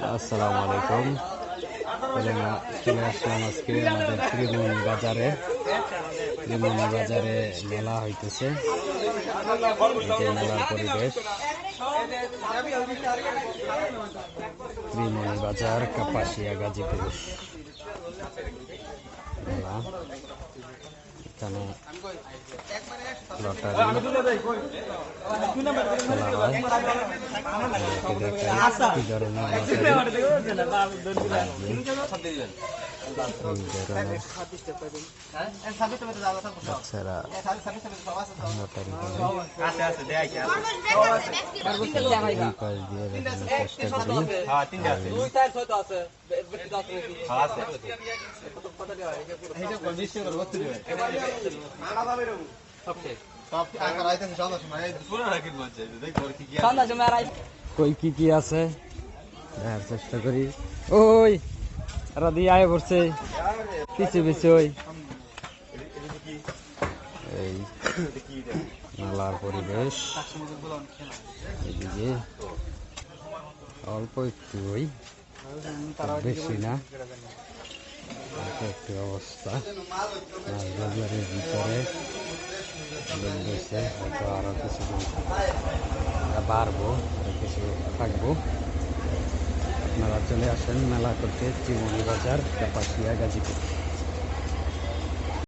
আসসালামু আলাইকুম। চলে আসলাম আজকে আমাদের ত্রিমণি বাজারে। ত্রিমণি বাজারে মেলা হইতেছে, এই মেলার পরিবেশ। ত্রিমণি বাজার, কাপাসিয়া, গাজীপুর মেলা। এখানে লটারি খেলা হয়। কি ধরনের বাচ্চারা লটারি চেষ্টা করি কি কি আছে দেখার চেষ্টা করি। ওই রাধি আয় পড়ছে পিছিয়ে পিছিয়ে। ওই এই মেলার পরিবেশ, এদিকে অল্প একটু, ওই বেশি না, একটু অবস্থা। বাজারের ভিতরে হয়তো আরো কিছু বাড়বো, আরো কিছু থাকবো। আপনারা চলে আসেন মেলা করতে ত্রিমণি বাজার, কাপাসিয়া, গাজীপুর।